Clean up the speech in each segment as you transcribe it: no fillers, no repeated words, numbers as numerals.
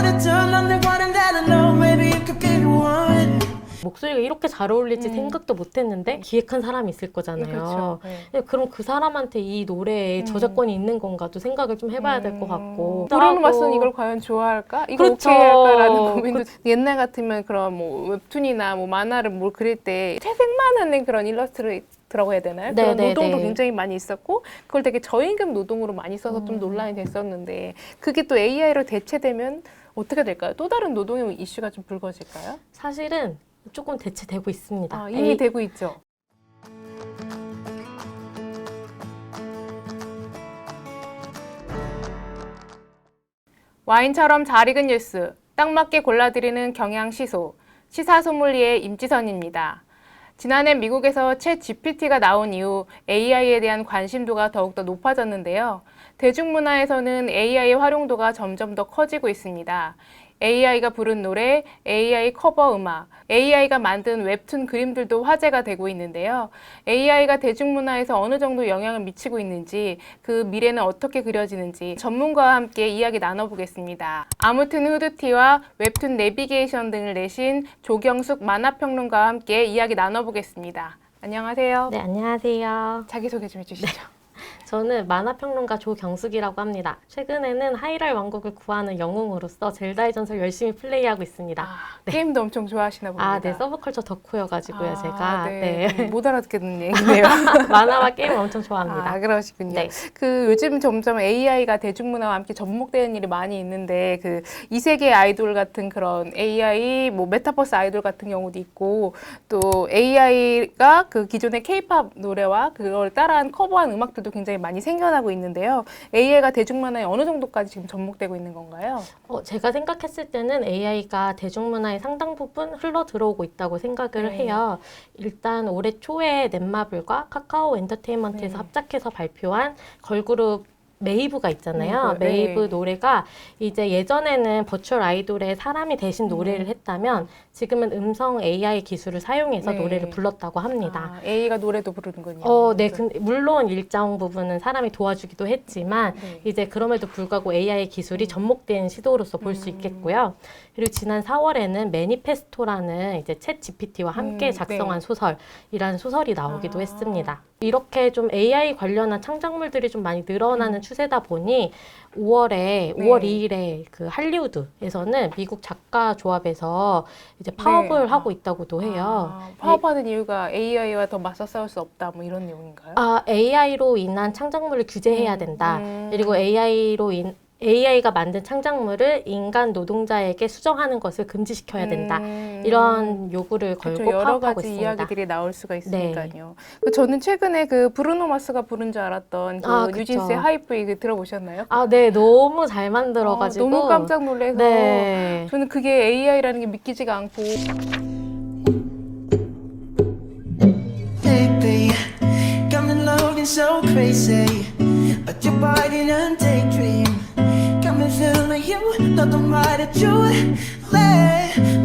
to turn on the one that I know. Maybe you could get one. 목소리가 이렇게 잘 어울릴지 생각도 못 했는데 기획한 사람이 있을 거잖아요. 그렇죠. 네. 근데 그럼 그 사람한테 이 노래에 저작권이 있는 건가도 생각을 좀 해봐야 될 것 같고. 브루노 마스는 이걸 과연 좋아할까? 이거 그렇죠. 오케이 할까라는 고민도 옛날 같으면 그런 뭐 웹툰이나 뭐 만화를 뭘 그릴 때 채색만 하는 그런 일러스트라고 해야 되나요? 그런 네네네. 노동도 굉장히 많이 있었고 그걸 되게 저임금 노동으로 많이 써서 좀 논란이 됐었는데 그게 또 AI로 대체되면 어떻게 될까요? 또 다른 노동의 이슈가 좀 불거질까요? 사실은 조금 대체되고 있습니다. 아, 이미 되고 있죠. 와인처럼 잘 익은 뉴스, 딱 맞게 골라드리는 경향시소, 시사소믈리의 임지선입니다. 지난해 미국에서 챗 GPT가 나온 이후 AI에 대한 관심도가 더욱더 높아졌는데요. 대중문화에서는 AI의 활용도가 점점 더 커지고 있습니다. AI가 부른 노래, AI 커버 음악, AI가 만든 웹툰 그림들도 화제가 되고 있는데요. AI가 대중문화에서 어느 정도 영향을 미치고 있는지, 그 미래는 어떻게 그려지는지 전문가와 함께 이야기 나눠보겠습니다. 아무튼 후드티와 웹툰 내비게이션 등을 내신 조경숙 만화평론가와 함께 이야기 나눠보겠습니다. 안녕하세요. 네, 안녕하세요. 자기소개 좀 해주시죠. 저는 만화평론가 조경숙이라고 합니다. 최근에는 하이랄 왕국을 구하는 영웅으로서 젤다의 전설 열심히 플레이하고 있습니다. 게임도 엄청 좋아하시나 봅니다. 아, 네. 서브컬처 덕후여가지고요, 제가. 네. 못 알아듣겠는 얘기네요. 만화와 게임을 엄청 좋아합니다. 아, 그러시군요. 네. 그 요즘 점점 AI가 대중문화와 함께 접목되는 일이 많이 있는데 그 이세계 아이돌 같은 그런 AI 뭐 메타버스 아이돌 같은 경우도 있고 또 AI가 그 기존의 K-팝 노래와 그걸 따라한 커버한 음악들도 굉장히 많이 생겨나고 있는데요. AI가 대중문화에 어느 정도까지 지금 접목되고 있는 건가요? 제가 생각했을 때는 AI가 대중문화의 상당 부분 흘러 들어오고 있다고 생각을 해요. 일단 올해 초에 넷마블과 카카오 엔터테인먼트에서 합작해서 발표한 걸그룹 메이브가 있잖아요. 메이브 노래가 이제 예전에는 버추얼 아이돌의 사람이 대신 노래를 했다면 지금은 음성 AI 기술을 사용해서 노래를 불렀다고 합니다. 아, AI가 노래도 부르는군요. 네. 근데 물론 일정 부분은 사람이 도와주기도 했지만 이제 그럼에도 불구하고 AI 기술이 접목된 시도로서 볼 수 있겠고요. 그리고 지난 4월에는 매니페스토라는 이제 챗 GPT와 함께 작성한 소설이라는 소설이 나오기도 했습니다. 이렇게 좀 AI 관련한 창작물들이 좀 많이 늘어나는 추세다 보니 5월 2일에 그 할리우드에서는 미국 작가 조합에서 이제 파업을 하고 있다고도 해요. 파업하는 이유가 AI와 더 맞서 싸울 수 없다 뭐 이런 내용인가요? AI로 인한 창작물을 규제해야 된다. 그리고 AI가 만든 창작물을 인간 노동자에게 수정하는 것을 금지시켜야 된다. 이런 요구를 걸고 그렇죠. 여러 파업하고 가지 있습니다. 이야기들이 나올 수가 있으니까요. 저는 최근에 그 브루노 마스가 부른 줄 알았던 그 그쵸. 뉴진스의 하이프 이거 들어보셨나요? 네. 너무 잘 만들어가지고. 너무 깜짝 놀라서 네. 저는 그게 AI라는 게 믿기지가 않고 Baby, got me looking so crazy, but your body didn't daydream. Got me feeling like you, 너도 말해줄래?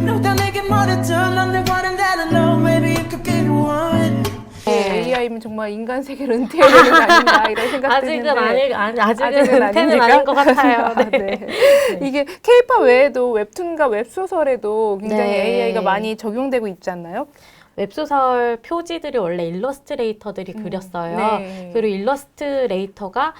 너가 내게 뭐라 turn on the one that I know. Maybe you could get one. AI면 정말 인간 세계를 은퇴해야 되는 거 아닌가 이런 생각도 했는데 아직은 은퇴는 아닌 것 같아요. 네. 이게 K-팝 외에도 웹툰과 웹소설에도 굉장히 네. AI가 많이 적용되고 있지 않나요? 웹소설 표지들이 원래 일러스트레이터들이 그렸어요. 네. 그리고 일러스트레이터가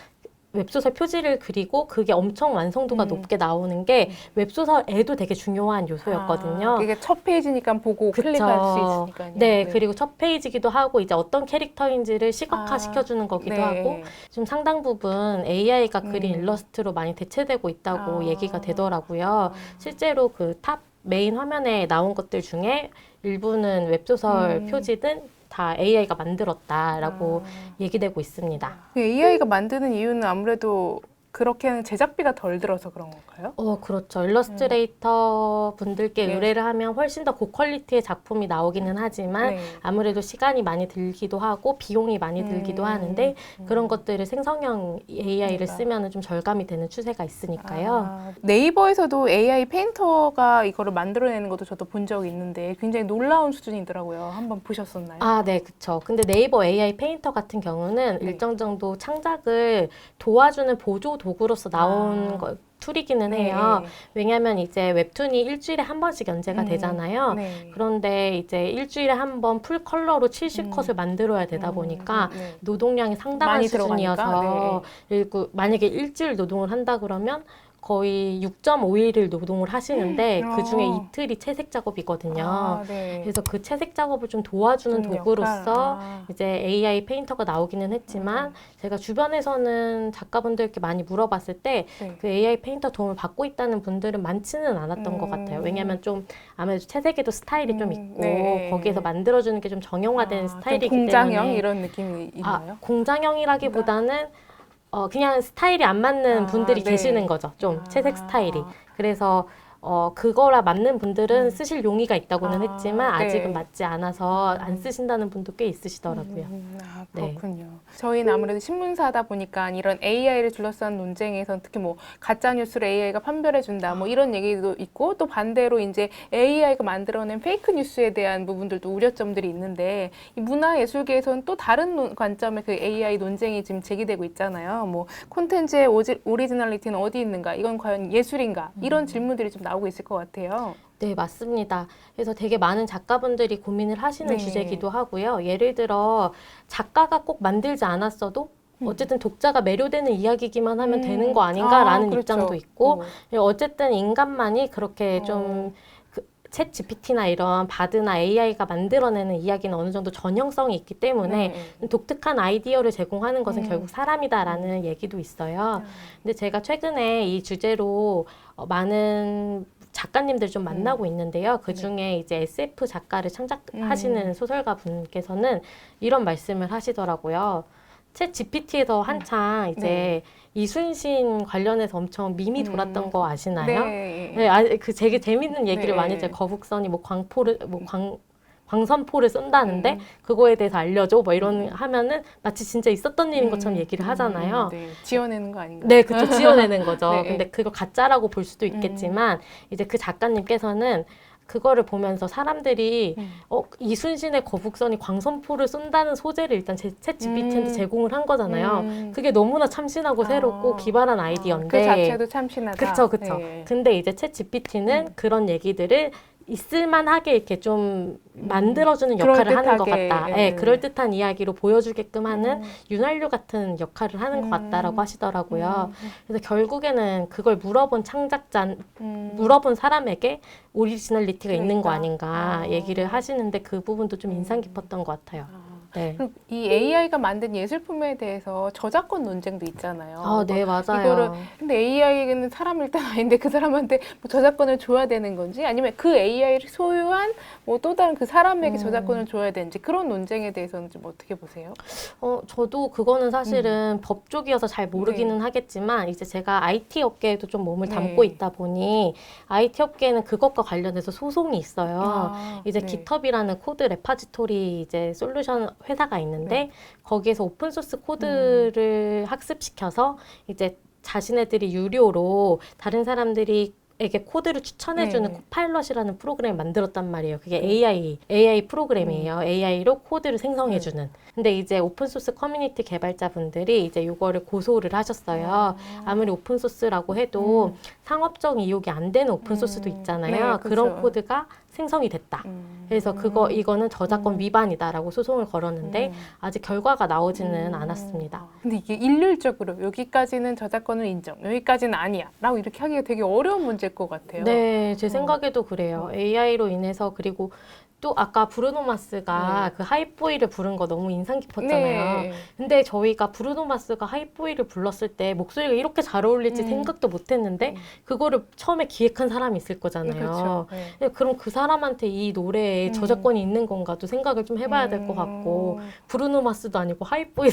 웹소설 표지를 그리고 그게 엄청 완성도가 높게 나오는 게 웹소설에도 되게 중요한 요소였거든요. 이게 첫 페이지니까 보고 클릭할 수 있으니까요. 네, 그리고 첫 페이지기도 하고 이제 어떤 캐릭터인지를 시각화 시켜주는 거기도 하고 좀 상당 부분 AI가 그린 일러스트로 많이 대체되고 있다고 얘기가 되더라고요. 실제로 그 탑 메인 화면에 나온 것들 중에 일부는 웹소설 표지든 다 AI가 만들었다라고 얘기되고 있습니다. AI가 만드는 이유는 아무래도 그렇게 하는 제작비가 덜 들어서 그런 건가요? 그렇죠. 일러스트레이터 분들께 의뢰를 하면 훨씬 더 고퀄리티의 작품이 나오기는 하지만 아무래도 시간이 많이 들기도 하고 비용이 많이 들기도 하는데 그런 것들을 생성형 AI를 쓰면 좀 절감이 되는 추세가 있으니까요. 네이버에서도 AI 페인터가 이거를 만들어내는 것도 저도 본 적이 있는데 굉장히 놀라운 수준이더라고요. 한번 보셨었나요? 네, 그쵸. 근데 네이버 AI 페인터 같은 경우는 일정 정도 창작을 도와주는 보조 도구로서 나온 툴이기는 네. 해요. 왜냐하면 이제 웹툰이 일주일에 한 번씩 연재가 되잖아요. 네. 그런데 이제 일주일에 한 번 풀 컬러로 70컷을 만들어야 되다 보니까 네. 노동량이 상당한 많이 수준이어서 들어가니까, 그리고 만약에 일주일 노동을 한다 그러면 거의 6.5일을 노동을 하시는데 그중에 이틀이 채색 작업이거든요. 아, 네. 그래서 그 채색 작업을 좀 도와주는 좀 도구로서 역할. 이제 AI 페인터가 나오기는 했지만 제가 주변에서는 작가분들께 많이 물어봤을 때 네. 그 AI 페인터 도움을 받고 있다는 분들은 많지는 않았던 것 같아요. 왜냐하면 좀 아무래도 채색에도 스타일이 좀 있고 네. 거기에서 만들어주는 게 좀 정형화된 좀 스타일이기 공장형 때문에 이런 느낌이 있나요? 공장형이라기보다는 그냥 스타일이 안 맞는 분들이 네. 계시는 거죠. 좀 채색 스타일이. 그래서 그거라 맞는 분들은 쓰실 용의가 있다고는 했지만 아직은 네. 맞지 않아서 안 쓰신다는 분도 꽤 있으시더라고요. 네. 그렇군요. 저희는 아무래도 신문사다 보니까 이런 AI를 둘러싼 논쟁에선 특히 뭐 가짜 뉴스를 AI가 판별해준다 뭐 이런 얘기도 있고 또 반대로 이제 AI가 만들어낸 페이크 뉴스에 대한 부분들도 우려점들이 있는데 이 문화예술계에서는 또 다른 관점의 그 AI 논쟁이 지금 제기되고 있잖아요. 뭐 콘텐츠의 오리지널리티는 어디 있는가? 이건 과연 예술인가? 이런 질문들이 좀 나오고 있을 것 같아요. 네, 맞습니다. 그래서 되게 많은 작가분들이 고민을 하시는 네. 주제이기도 하고요. 예를 들어 작가가 꼭 만들지 않았어도 어쨌든 독자가 매료되는 이야기기만 하면 되는 거 아닌가라는 그렇죠. 입장도 있고 어쨌든 인간만이 그렇게 좀 챗 GPT나 이런 바드나 AI가 만들어내는 이야기는 어느 정도 전형성이 있기 때문에 독특한 아이디어를 제공하는 것은 결국 사람이다라는 얘기도 있어요. 근데 제가 최근에 이 주제로 많은 작가님들 좀 만나고 있는데요. 그 중에 이제 SF 작가를 창작하시는 소설가 분께서는 이런 말씀을 하시더라고요. 챗 GPT에서 한창 이제 이순신 관련해서 엄청 밈이 돌았던 거 아시나요? 네, 그 되게 재밌는 얘기를 많이 해요. 거북선이 뭐 광선포를 쏜다는데 그거에 대해서 알려줘 뭐 이런 하면은 마치 진짜 있었던 일인 것처럼 얘기를 하잖아요. 지어내는 거 아닌가요? 네, 그렇죠. 지어내는 거죠. 네. 근데 그거 가짜라고 볼 수도 있겠지만 이제 그 작가님께서는 그거를 보면서 사람들이 이순신의 거북선이 광선포를 쏜다는 소재를 일단 챗 GPT한테 제공을 한 거잖아요. 그게 너무나 참신하고 새롭고 기발한 아이디어인데 그 자체도 참신하다. 그쵸. 네. 근데 이제 챗 GPT는 그런 얘기들을 있을만하게 이렇게 좀 만들어주는 역할을 하는 것 같다. 네, 그럴듯한 이야기로 보여주게끔 하는 윤활유 같은 역할을 하는 것 같다라고 하시더라고요. 그래서 결국에는 그걸 물어본 물어본 사람에게 오리지널리티가 있는 거 아닌가 얘기를 하시는데 그 부분도 좀 인상 깊었던 것 같아요. 네. 그리고 이 AI가 만든 예술품에 대해서 저작권 논쟁도 있잖아요. 네, 맞아요. 근데 AI에게는 사람 일단 아닌데 그 사람한테 뭐 저작권을 줘야 되는 건지 아니면 그 AI를 소유한 뭐 또 다른 그 사람에게 저작권을 줘야 되는지 그런 논쟁에 대해서는 좀 어떻게 보세요? 저도 그거는 사실은 법 쪽이어서 잘 모르기는 하겠지만 이제 제가 IT 업계에도 좀 몸을 담고 있다 보니 IT 업계에는 그것과 관련해서 소송이 있어요. 이제 GitHub이라는 코드 레파지토리 이제 솔루션 회사가 있는데 거기에서 오픈 소스 코드를 학습시켜서 이제 자신네들이 유료로 다른 사람들이 에게 코드를 추천해주는 코파일럿이라는 프로그램을 만들었단 말이에요. 그게 AI 프로그램이에요. AI로 코드를 생성해주는. 근데 이제 오픈소스 커뮤니티 개발자분들이 이제 이거를 고소를 하셨어요. 아무리 오픈소스라고 해도 상업적 이용이 안 되는 오픈소스도 있잖아요. 그런 코드가 생성이 됐다. 그래서 이거는 저작권 위반이다라고 소송을 걸었는데 아직 결과가 나오지는 않았습니다. 근데 이게 일률적으로 여기까지는 저작권을 인정, 여기까지는 아니야 라고 이렇게 하기가 되게 어려운 문제일 것 같아요. 네, 제 생각에도 그래요. AI로 인해서 그리고 또 아까 브루노 마스가 그 하이보이를 부른 거 너무 인상 깊었잖아요. 근데 저희가 브루노 마스가 하이보이를 불렀을 때 목소리가 이렇게 잘 어울릴지 생각도 못 했는데 그거를 처음에 기획한 사람이 있을 거잖아요. 그럼 그 사람한테 이 노래에 저작권이 있는 건가도 생각을 좀 해봐야 될 것 같고 브루노 마스도 아니고 하이보이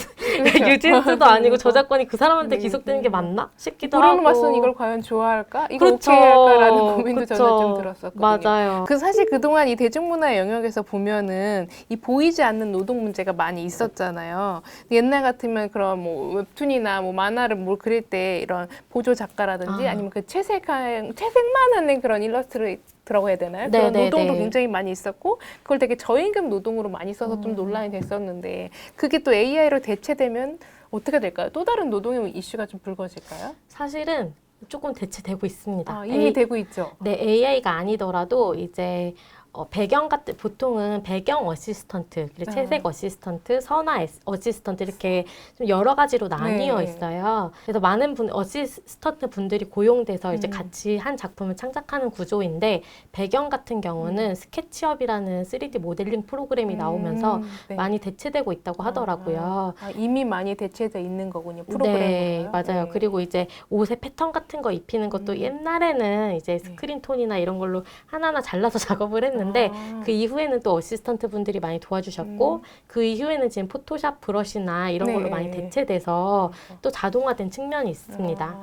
뉴진스도 아니고 저작권이 그 사람한테 기속되는 게 맞나 싶기도 하고. 브루노 마스는 이걸 과연 좋아할까? 이거 오케이 할까라는 고민도 저는 좀 들었었거든요. 맞아요. 사실 그동안 이 대중문화의 영역에서 보면은 이 보이지 않는 노동 문제가 많이 있었잖아요. 옛날 같으면 그런 뭐 웹툰이나 뭐 만화를 뭘 그릴 때 이런 보조 작가라든지 아니면 그 채색만 하는 그런 일러스트라고 해야 되나요? 그런 노동도 굉장히 많이 있었고 그걸 되게 저임금 노동으로 많이 써서 좀 논란이 됐었는데 그게 또 AI로 대체되면 어떻게 될까요? 또 다른 노동의 이슈가 좀 불거질까요? 사실은 조금 대체되고 있습니다. 아, 이미 되고 있죠. 네, AI가 아니더라도 이제 배경 같은 보통은 배경 어시스턴트, 그리고 채색 어시스턴트, 선화 어시스턴트 이렇게 좀 여러 가지로 나뉘어 네. 있어요. 그래서 많은 어시스턴트 분들이 고용돼서 이제 같이 한 작품을 창작하는 구조인데 배경 같은 경우는 스케치업이라는 3D 모델링 프로그램이 나오면서 네. 많이 대체되고 있다고 하더라고요. 아, 이미 많이 대체돼 있는 거군요. 프로그램으로. 네, 맞아요. 그리고 이제 옷의 패턴 같은 거 입히는 것도 옛날에는 이제 스크린 톤이나 이런 걸로 하나하나 잘라서 작업을 했는데 그 이후에는 또 어시스턴트 분들이 많이 도와주셨고 그 이후에는 지금 포토샵 브러쉬나 이런 걸로 많이 대체돼서 또 자동화된 측면이 있습니다.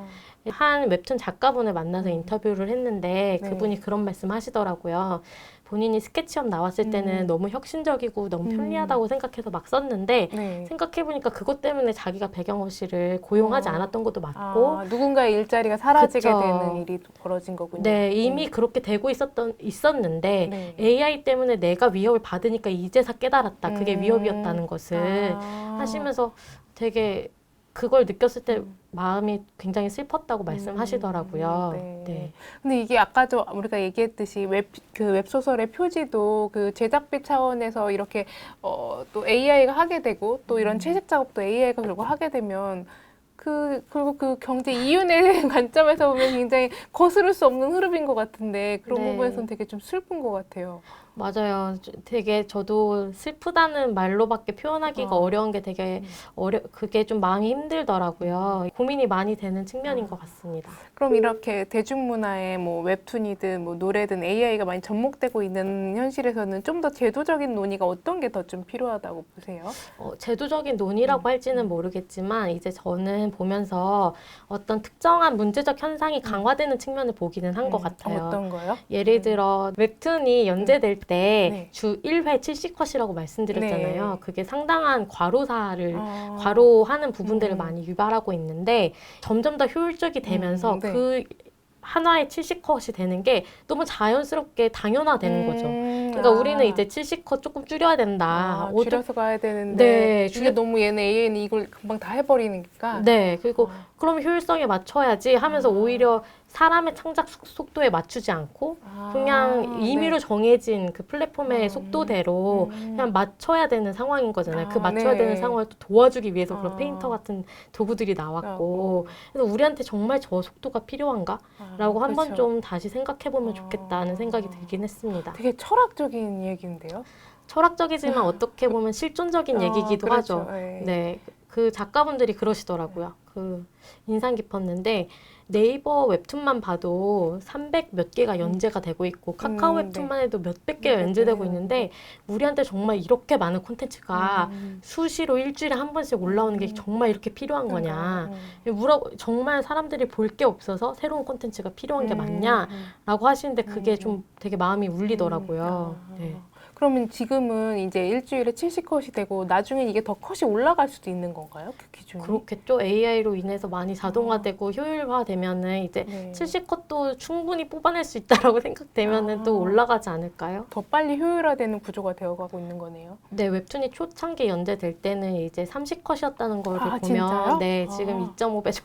한 웹툰 작가분을 만나서 인터뷰를 했는데 그분이 그런 말씀 하시더라고요. 본인이 스케치업 나왔을 때는 너무 혁신적이고 너무 편리하다고 생각해서 막 썼는데 생각해보니까 그것 때문에 자기가 배경어시를 고용하지 않았던 것도 맞고 누군가의 일자리가 사라지게 그쵸. 되는 일이 벌어진 거군요. 네, 이미 그렇게 되고 있었는데 네. AI 때문에 내가 위협을 받으니까 이제서 깨달았다. 그게 위협이었다는 것을 하시면서 되게 그걸 느꼈을 때 마음이 굉장히 슬펐다고 말씀하시더라고요. 네. 근데 이게 아까도 우리가 얘기했듯이 그 웹소설의 표지도 그 제작비 차원에서 이렇게 또 AI가 하게 되고 또 이런 채색 작업도 AI가 결국 하게 되면 그리고 그 경제 이윤의 관점에서 보면 굉장히 거스를 수 없는 흐름인 것 같은데 그런 네. 부분에서는 되게 좀 슬픈 것 같아요. 맞아요. 되게 저도 슬프다는 말로밖에 표현하기가 어려운 게 되게 그게 좀 마음이 힘들더라고요. 고민이 많이 되는 측면인 것 같습니다. 그럼 이렇게 대중문화에 뭐 웹툰이든 뭐 노래든 AI가 많이 접목되고 있는 현실에서는 좀 더 제도적인 논의가 어떤 게 더 좀 필요하다고 보세요? 제도적인 논의라고 할지는 모르겠지만 이제 저는 보면서 어떤 특정한 문제적 현상이 강화되는 측면을 보기는 한 것 같아요. 어떤 거요? 예를 들어 웹툰이 연재될 때 네. 주 1회 70컷이라고 말씀드렸잖아요. 네. 그게 상당한 과로하는 부분들을 많이 유발하고 있는데 점점 더 효율적이 되면서 네. 그 하나의 70컷이 되는 게 너무 자연스럽게 당연화되는 거죠. 그러니까 우리는 이제 70컷 조금 줄여야 된다. 줄여서 가야 되는데 네, 이게 너무 얘는 AI는 이걸 금방 다 해버리니까 네, 그리고 그럼 효율성에 맞춰야지 하면서 오히려 사람의 창작 속도에 맞추지 않고 그냥 임의로 정해진 그 플랫폼의 속도대로 그냥 맞춰야 되는 상황인 거잖아요. 그 맞춰야 되는 상황을 또 도와주기 위해서 그런 페인터 같은 도구들이 나왔고 그래서 우리한테 정말 저 속도가 필요한가? 라고 한번 좀 다시 생각해보면 좋겠다는 생각이 들긴 했습니다. 되게 철학적인 얘기인데요. 철학적이지만 어떻게 보면 실존적인 얘기기도 그렇죠. 하죠. 네. 네, 그 작가분들이 그러시더라고요. 그 인상 깊었는데 네이버 웹툰만 봐도 300 몇 개가 연재가 되고 있고 카카오 웹툰만 해도 몇백 개가 연재되고 있는데 우리한테 정말 이렇게 많은 콘텐츠가 수시로 일주일에 한 번씩 올라오는 게 정말 이렇게 필요한 거냐. 정말 사람들이 볼 게 없어서 새로운 콘텐츠가 필요한 게 맞냐라고 하시는데 그게 좀 되게 마음이 울리더라고요. 네. 그러면 지금은 이제 일주일에 70컷이 되고 나중엔 이게 더 컷이 올라갈 수도 있는 건가요? 그 기준이? 그렇겠죠. AI로 인해서 많이 자동화되고 효율화되면은 이제 70컷도 충분히 뽑아낼 수 있다라고 생각되면은 또 올라가지 않을까요? 더 빨리 효율화되는 구조가 되어가고 있는 거네요. 네, 웹툰이 초창기 연재될 때는 이제 30컷이었다는 걸 보면 진짜요? 네, 지금 2.5배,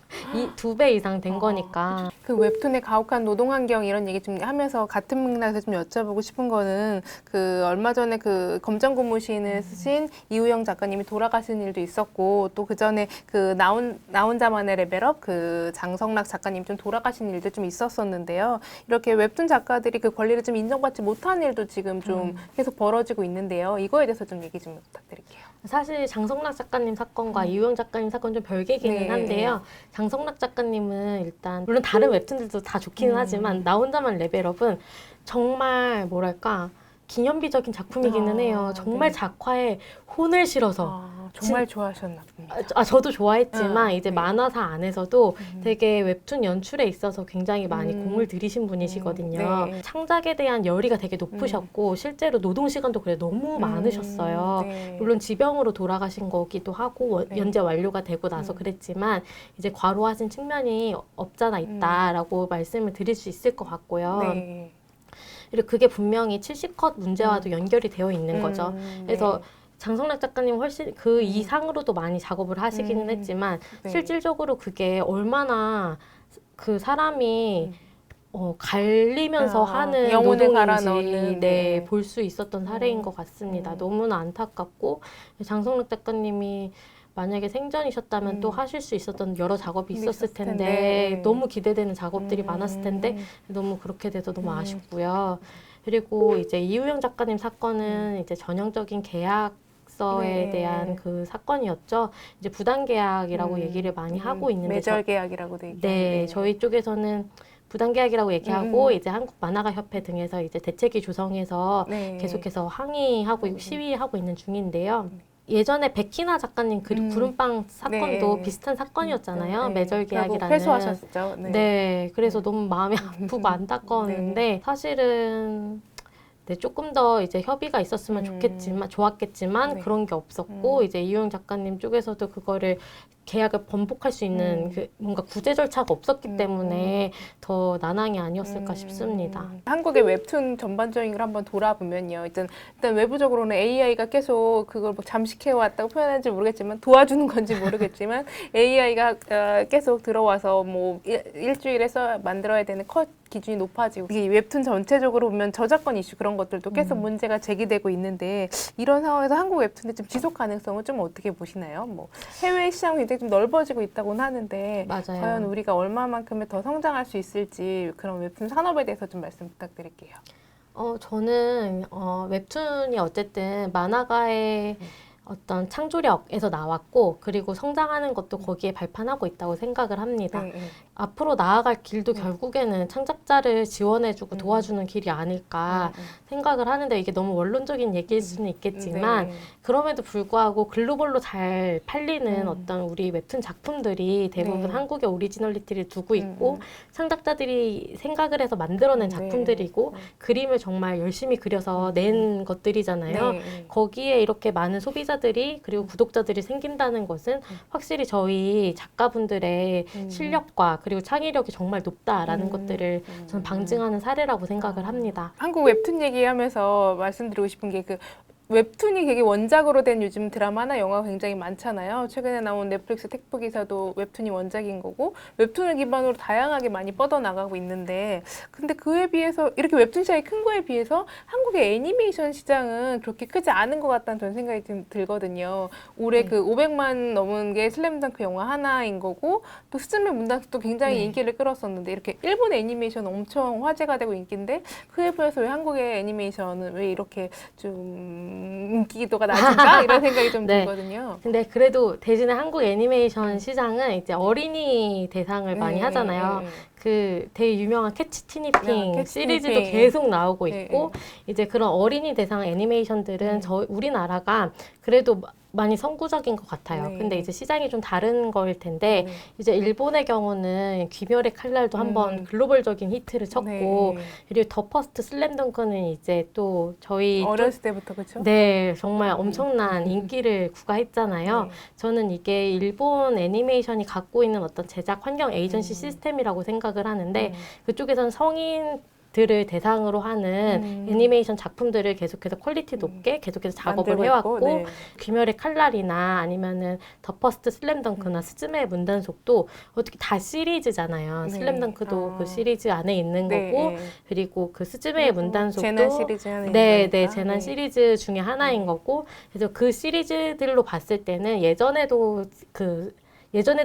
2배 이상 된 거니까. 그 웹툰의 가혹한 노동 환경 이런 얘기 좀 하면서 같은 맥락에서 좀 여쭤보고 싶은 거는 그 얼마 전에 그 검정고무신을 쓰신 이우영 작가님이 돌아가신 일도 있었고 또 그 전에 그 나 혼자만의 레벨업 그 장성락 작가님 좀 돌아가신 일도 좀 있었었는데요. 이렇게 웹툰 작가들이 그 권리를 좀 인정받지 못한 일도 지금 좀 계속 벌어지고 있는데요. 이거에 대해서 좀 얘기 좀 부탁드릴게요. 사실 장성락 작가님 사건과 이우영 작가님 사건 좀 별개기는 한데요. 장성락 작가님은 일단 물론 다른 웹툰들도 다 좋기는 하지만 나 혼자만 레벨업은 정말 뭐랄까 기념비적인 작품이기는 해요. 정말 작화에 혼을 실어서 정말 좋아하셨나 봅니다. 저도 좋아했지만 이제 만화사 안에서도 되게 웹툰 연출에 있어서 굉장히 많이 공을 들이신 분이시거든요. 창작에 대한 열의가 되게 높으셨고 실제로 노동 시간도 그래 너무 많으셨어요. 물론 지병으로 돌아가신 거기도 하고 연재 완료가 되고 나서 그랬지만 이제 과로하신 측면이 없잖아 있다라고 말씀을 드릴 수 있을 것 같고요. 그리고 그게 분명히 70컷 문제와도 연결이 되어 있는 거죠. 그래서 장성락 작가님 훨씬 그 이상으로도 많이 작업을 하시기는 했지만 실질적으로 그게 얼마나 그 사람이 갈리면서 하는 영혼을 갈아 노동인지 넣는, 네, 볼 수 있었던 사례인 것 같습니다. 너무나 안타깝고 장성록 작가님이 만약에 생전이셨다면 또 하실 수 있었던 여러 작업이 있었을 텐데 너무 기대되는 작업들이 많았을 텐데 너무 그렇게 돼서 너무 아쉽고요. 그리고 이제 이우영 작가님 사건은 이제 전형적인 계약서에 대한 그 사건이었죠. 이제 부당 계약이라고 얘기를 많이 하고 있는데 매절 계약이라고도 얘기하는데 네, 저희 쪽에서는 부당 계약이라고 얘기하고 이제 한국 만화가 협회 등에서 이제 대책위 조성해서 계속해서 항의하고 시위하고 있는 중인데요. 예전에 백희나 작가님 구름빵 사건도 비슷한 사건이었잖아요. 매절 계약이라는. 회수하셨죠. 네, 그래서 너무 마음이 아프고 안타까웠는데 사실은 네, 조금 더 이제 협의가 있었으면 좋았겠지만 그런 게 없었고 이제 이우영 작가님 쪽에서도 그거를 계약을 번복할 수 있는 그 뭔가 구제 절차가 없었기 때문에 더 난항이 아니었을까 싶습니다. 한국의 웹툰 전반적인 걸 한번 돌아보면요. 일단 외부적으로는 AI가 계속 그걸 뭐 잠식해왔다고 표현하는지 모르겠지만 도와주는 건지 모르겠지만 AI가 계속 들어와서 뭐 일주일에서 만들어야 되는 컷 기준이 높아지고 이 웹툰 전체적으로 보면 저작권 이슈 그런 것들도 계속 문제가 제기되고 있는데 이런 상황에서 한국 웹툰의 좀 지속 가능성은 좀 어떻게 보시나요? 뭐 해외 시장이 굉장히 좀 넓어지고 있다고는 하는데 맞아요. 과연 우리가 얼마만큼의 더 성장할 수 있을지 그런 웹툰 산업에 대해서 좀 말씀 부탁드릴게요. 저는 웹툰이 어쨌든 만화가의 어떤 창조력에서 나왔고 그리고 성장하는 것도 거기에 발판하고 있다고 생각을 합니다. 앞으로 나아갈 길도 결국에는 창작자를 지원해주고 도와주는 길이 아닐까 생각을 하는데 이게 너무 원론적인 얘기일 수는 있겠지만 그럼에도 불구하고 글로벌로 잘 팔리는 어떤 우리 웹툰 작품들이 대부분 한국의 오리지널리티를 두고 있고 창작자들이 생각을 해서 만들어낸 작품들이고 그림을 정말 열심히 그려서 낸 것들이잖아요. 거기에 이렇게 많은 소비자들이 그리고 구독자들이 생긴다는 것은 확실히 저희 작가분들의 실력과 그리고 창의력이 정말 높다라는 것들을 저는 방증하는 사례라고 생각을 합니다. 한국 웹툰 얘기하면서 말씀드리고 싶은 게 그 웹툰이 되게 원작으로 된 요즘 드라마나 영화가 굉장히 많잖아요. 최근에 나온 넷플릭스 택부 기사도 웹툰이 원작인 거고 웹툰을 기반으로 다양하게 많이 뻗어나가고 있는데 근데 그에 비해서 이렇게 웹툰 시장이 큰 거에 비해서 한국의 애니메이션 시장은 그렇게 크지 않은 것 같다는 저는 생각이 좀 들거든요. 올해 그 500만 넘은 게 슬램덩크 영화 하나인 거고 또 스즈메 문단속도 굉장히 인기를 끌었었는데 이렇게 일본 애니메이션 엄청 화제가 되고 인기인데 그에 비해서 왜 한국의 애니메이션은 왜 이렇게 좀 인기도가 낮은가 이런 생각이 좀 들거든요. 근데 그래도 대신에 한국 애니메이션 시장은 이제 어린이 대상을 많이 하잖아요. 그 되게 유명한 캐치 티니핑 시리즈도 계속 나오고 있고 이제 그런 어린이 대상 애니메이션들은 우리나라가 그래도 많이 선구적인 것 같아요. 근데 이제 시장이 좀 다른 거일 텐데 이제 일본의 경우는 귀멸의 칼날도 한번 글로벌적인 히트를 쳤고 그리고 더 퍼스트 슬램덩크는 이제 또 저희 어렸을 때부터 그렇죠? 네, 정말 엄청난 인기를 구가했잖아요. 저는 이게 일본 애니메이션이 갖고 있는 어떤 제작 환경 에이전시 시스템이라고 생각을 하는데 그쪽에서는 성인들을 대상으로 하는 애니메이션 작품들을 계속해서 퀄리티 높게 계속해서 작업을 해왔고 귀멸의 칼날이나 아니면은 더 퍼스트 슬램덩크나 스즈메의 문단속도 어떻게 다 시리즈잖아요. 슬램덩크도 그 시리즈 안에 있는 거고 그리고 그 스즈메의 문단속도 재난 시리즈 안에 네, 재난 시리즈 중에 하나인 거고 그래서 그 시리즈들로 봤을 때는 예전에도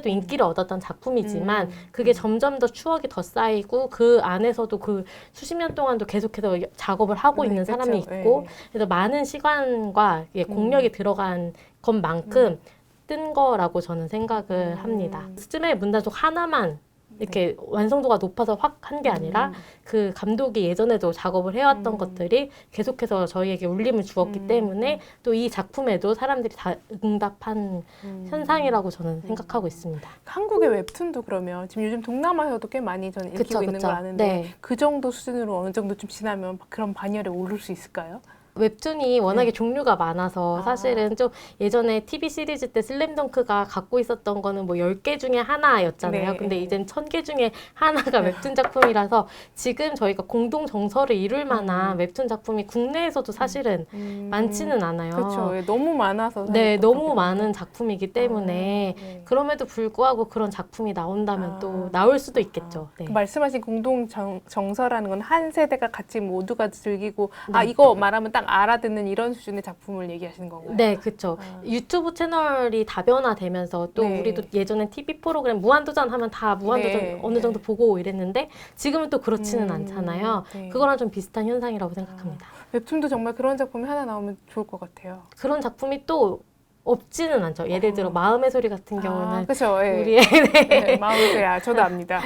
인기를 얻었던 작품이지만 그게 점점 더 추억이 더 쌓이고 그 안에서도 그 수십 년 동안도 계속해서 작업을 하고 있는 사람이 있고 그래서 많은 시간과 공력이 들어간 것만큼 뜬 거라고 저는 생각을 합니다. 스즈메의 문단속 하나만 이렇게 완성도가 높아서 확 한 게 아니라 그 감독이 예전에도 작업을 해왔던 것들이 계속해서 저희에게 울림을 주었기 때문에 또 이 작품에도 사람들이 다 응답한 현상이라고 저는 생각하고 있습니다. 한국의 웹툰도 그러면 지금 요즘 동남아에서도 꽤 많이 저는 읽히고 있는 걸 아는데 그 정도 수준으로 어느 정도 좀 지나면 그런 반열에 오를 수 있을까요? 웹툰이 워낙에 종류가 많아서 사실은 좀 예전에 TV 시리즈 때 슬램덩크가 갖고 있었던 거는 뭐 10개 중에 하나였잖아요. 네. 근데 이젠 1000개 중에 하나가 웹툰 작품이라서 지금 저희가 공동 정서를 이룰 만한 웹툰 작품이 국내에서도 사실은 많지는 않아요. 그렇죠. 예, 너무 많아서. 네, 사실 너무 그렇게 많은 작품이기 때문에 네. 그럼에도 불구하고 그런 작품이 나온다면 또 나올 수도 있겠죠. 네. 그 말씀하신 공동 정서라는 건 한 세대가 같이 모두가 즐기고 네. 이거 말하면 딱 알아듣는 이런 수준의 작품을 얘기하시는 건가요? 네, 그렇죠. 유튜브 채널이 다변화되면서 또 네. 우리도 예전에 TV 프로그램 무한도전 하면 다 무한도전 네. 어느 정도 보고 이랬는데 지금은 또 그렇지는 음, 않잖아요. 네. 그거랑 좀 비슷한 현상이라고 생각합니다. 웹툰도 정말 그런 작품이 하나 나오면 좋을 것 같아요. 그런 작품이 또 없지는 않죠. 예를 들어 마음의 소리 같은 경우는 그렇죠. 예. 우리의 네, 마음속에 저도 압니다.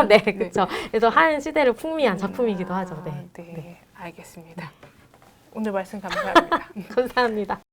네, 그렇죠. 그래서 한 시대를 풍미한 작품이기도 하죠. 네. 네, 알겠습니다. 오늘 말씀 감사합니다. 감사합니다.